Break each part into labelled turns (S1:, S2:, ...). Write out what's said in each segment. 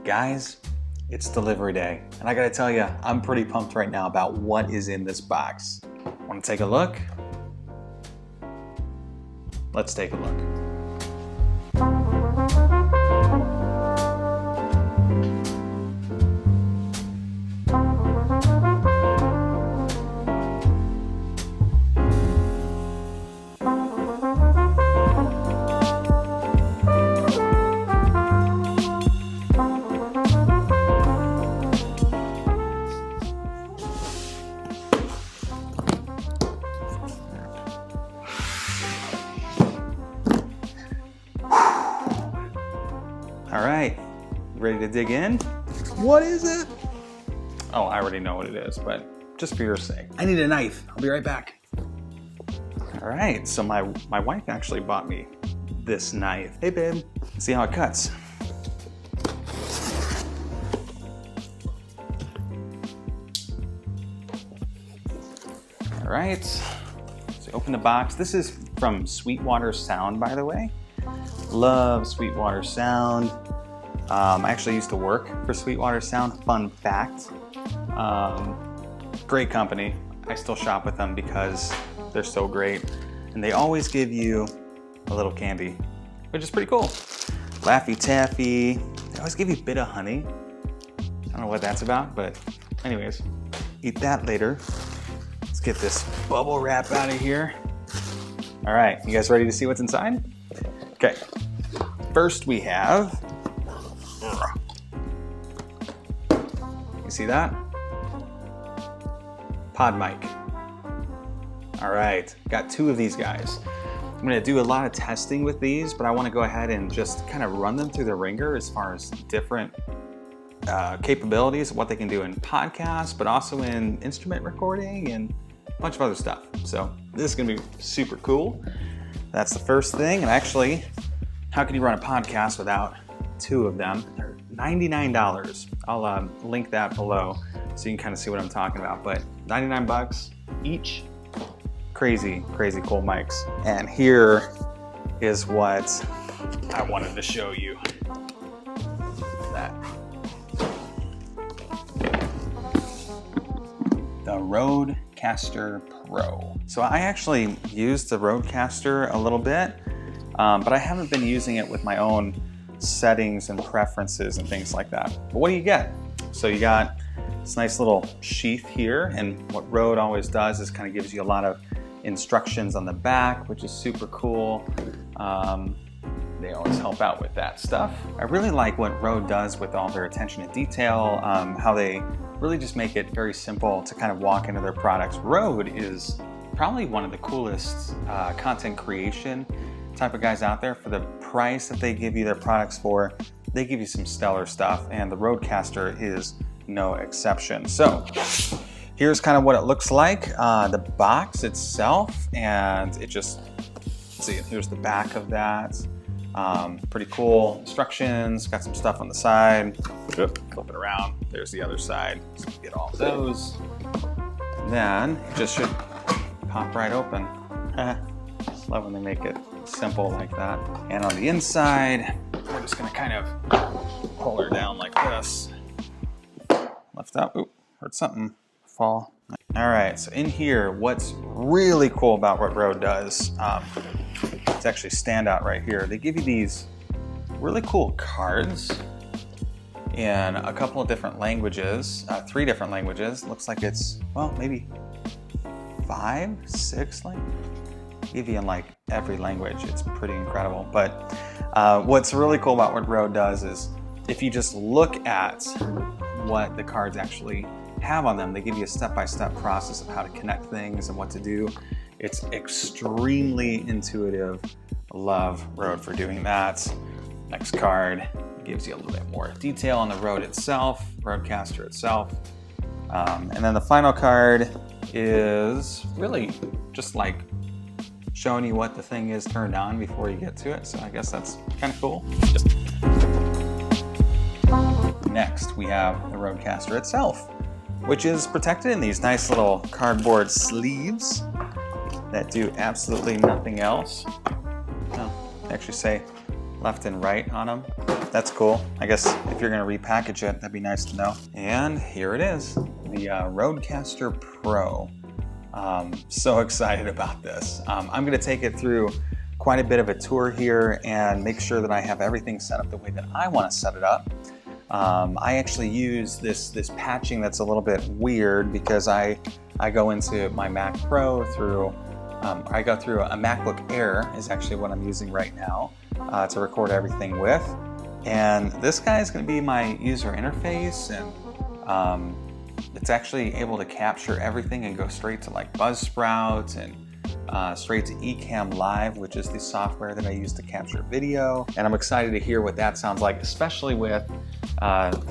S1: Guys, it's delivery day, and I gotta tell you, I'm pretty pumped right now about what is in this box. Want to take a look? Let's take a look. All right, ready to dig in? What is it? Oh, I already know what it is, but just for your sake. I need a knife. I'll be right back. All right, so my wife actually bought me this knife. Hey, babe. Let's see how it cuts. All right, so open the box. This is from Sweetwater Sound, by the way. Love Sweetwater Sound. I actually used to work for Sweetwater Sound. Fun fact. Great company. I still shop with them because they're so great. And they always give you a little candy, which is pretty cool. Laffy Taffy. They always give you a bit of honey. I don't know what that's about, but anyways, eat that later. Let's get this bubble wrap out of here. All right, you guys ready to see what's inside? Okay, first we have, you see that? Podmic. All right, got two of these guys. I'm gonna do a lot of testing with these, but I wanna go ahead and just kind of run them through the ringer as far as different capabilities, what they can do in podcasts, but also in instrument recording and a bunch of other stuff. So this is gonna be super cool. That's the first thing, and actually, how can you run a podcast without two of them? They're $99. I'll link that below so you can kind of see what I'm talking about, but 99 bucks each. Crazy, crazy cool mics. And here is what I wanted to show you. That. The Rodecaster Pro. So I actually used the Rodecaster a little bit, but I haven't been using it with my own settings and preferences and things like that. But what do you get? So you got this nice little sheath here, and what Rode always does is kind of gives you a lot of instructions on the back, which is super cool. They always help out with that stuff. I really like what Rode does with all their attention to detail, how they really just make it very simple to kind of walk into their products. Rode is probably one of the coolest content creation type of guys out there. For the price that they give you their products for, they give you some stellar stuff, and the Rodecaster is no exception. So here's kind of what it looks like, the box itself, and it just, see, here's the back of that. Pretty cool instructions, got some stuff on the side. Flip it around, there's the other side. So we get all those. And then it just should pop right open. Love when they make it simple like that. And on the inside, we're just gonna kind of pull her down like this. Lift up, oop, heard something fall. All right, so in here, what's really cool about what Rode does, it's actually stand out right here. They give you these really cool cards in a couple of different languages, 3 different languages. Looks like it's, well, maybe 5, 6 languages. Give you in like every language. It's pretty incredible. But what's really cool about what Rode does is if you just look at what the cards actually have on them, they give you a step-by-step process of how to connect things and what to do. It's extremely intuitive. Love Rode for doing that. Next card gives you a little bit more detail on the Rode itself, Rodecaster itself. And then the final card is really just like showing you what the thing is turned on before you get to it. So I guess that's kind of cool. Next, we have the Rodecaster itself, which is protected in these nice little cardboard sleeves that do absolutely nothing else. Oh, they actually say left and right on them. that's cool. I guess if you're gonna repackage it, that'd be nice to know. And here it is, the Rodecaster Pro. So excited about this. I'm gonna take it through quite a bit of a tour here and make sure that I have everything set up the way that I wanna set it up. I actually use this patching that's a little bit weird because I go into my Mac Pro through, I go through a MacBook Air is actually what I'm using right now to record everything with. And this guy is going to be my user interface, and it's actually able to capture everything and go straight to like Buzzsprout and straight to Ecamm Live, which is the software that I use to capture video. And I'm excited to hear what that sounds like, especially with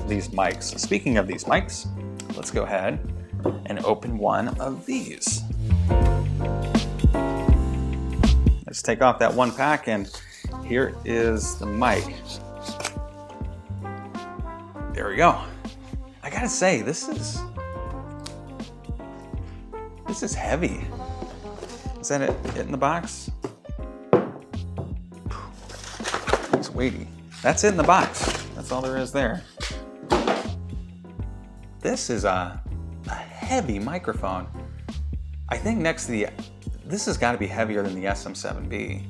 S1: these mics. Speaking of these mics, let's go ahead and open one of these. Let's take off that one pack, and here is the mic. There we go. I gotta say, this is heavy. Is that it in the box? It's weighty. That's it in the box. That's all there is there. This is a heavy microphone. I think next to this has got to be heavier than the SM7B,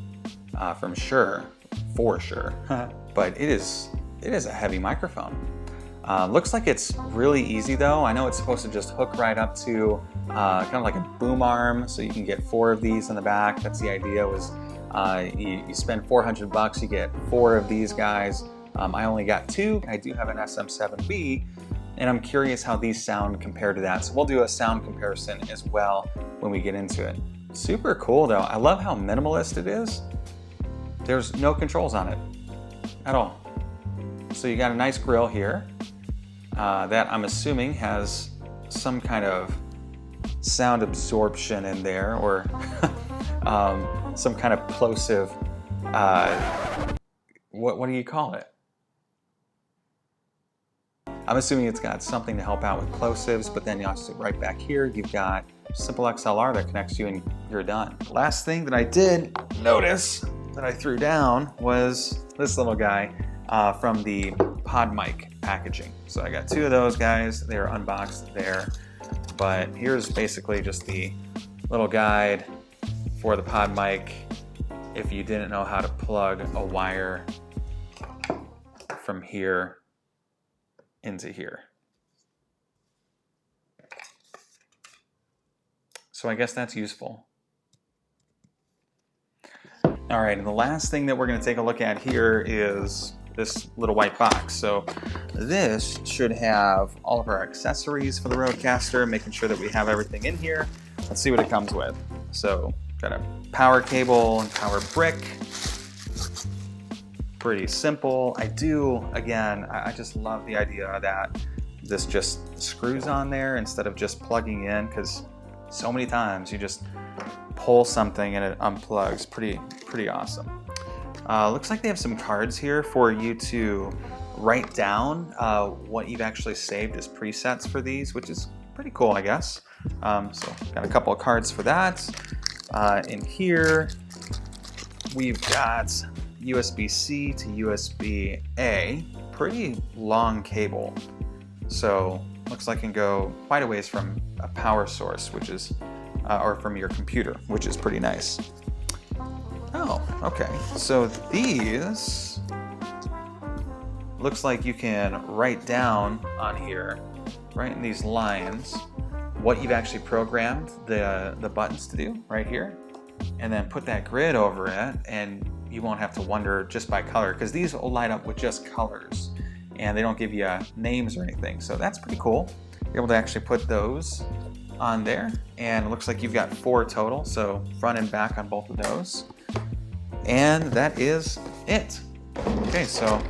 S1: for sure. But it is a heavy microphone. Looks like it's really easy though. I know it's supposed to just hook right up to kind of like a boom arm, so you can get 4 of these in the back. That's the idea. Was you spend $400, you get 4 of these guys. I only got 2. I do have an SM7B, and I'm curious how these sound compared to that. So we'll do a sound comparison as well when we get into it. Super cool though. I love how minimalist it is. There's no controls on it at all. So you got a nice grill here that I'm assuming has some kind of sound absorption in there, or some kind of plosive, what do you call it? I'm assuming it's got something to help out with plosives, but then you also right back here, you've got simple XLR that connects you and you're done. Last thing that I did notice that I threw down was this little guy from the Podmic packaging. So I got 2 of those guys. They're unboxed there. But here's basically just the little guide for the Podmic if you didn't know how to plug a wire from here into here. So I guess that's useful. All right, and the last thing that we're going to take a look at here is this little white box. So this should have all of our accessories for the Rodecaster, making sure that we have everything in here. Let's see what it comes with. So got a power cable and power brick. Pretty simple. I just love the idea that this just screws on there instead of just plugging in, because so many times you just pull something and it unplugs. Pretty awesome. Looks like they have some cards here for you to write down what you've actually saved as presets for these, which is pretty cool, I guess. So got a couple of cards for that. In here, we've got USB-C to USB-A, pretty long cable. So looks like it can go quite a ways from a power source, which is, or from your computer, which is pretty nice. Oh, okay. So these, looks like you can write down on here, right in these lines, what you've actually programmed the buttons to do right here, and then put that grid over it, and you won't have to wonder just by color, because these will light up with just colors and they don't give you names or anything. So that's pretty cool. You're able to actually put those on there, and it looks like you've got 4 total, so front and back on both of those. And that is it. Okay, so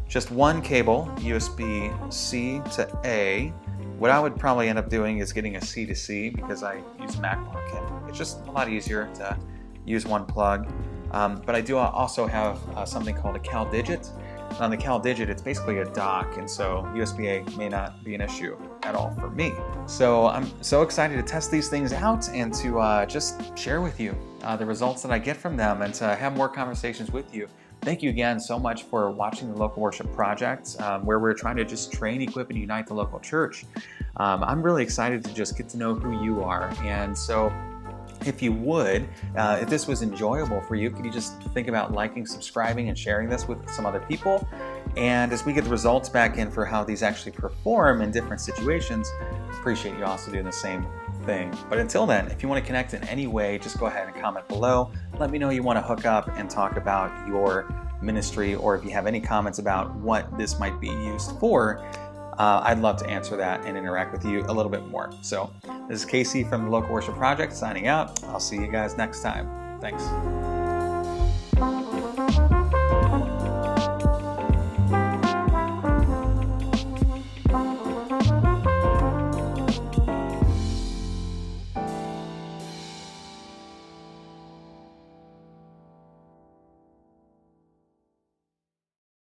S1: just one cable, USB-C to A. What I would probably end up doing is getting a C to C, because I use MacBook and it's just a lot easier to use one plug. But I do also have something called a CalDigit. On the CalDigit, it's basically a dock, and so USB-A may not be an issue at all for me. So I'm so excited to test these things out and to just share with you the results that I get from them, and to have more conversations with you. Thank you again so much for watching the Local Worship Project, where we're trying to just train, equip, and unite the local church. I'm really excited to just get to know who you are. And so if you would, if this was enjoyable for you, could you just think about liking, subscribing, and sharing this with some other people? And as we get the results back in for how these actually perform in different situations, appreciate you also doing the same thing. But until then, if you want to connect in any way, just go ahead and comment below. Let me know you want to hook up and talk about your ministry, or if you have any comments about what this might be used for. I'd love to answer that and interact with you a little bit more. So this is Casey from the Local Worship Project signing out. I'll see you guys next time. Thanks.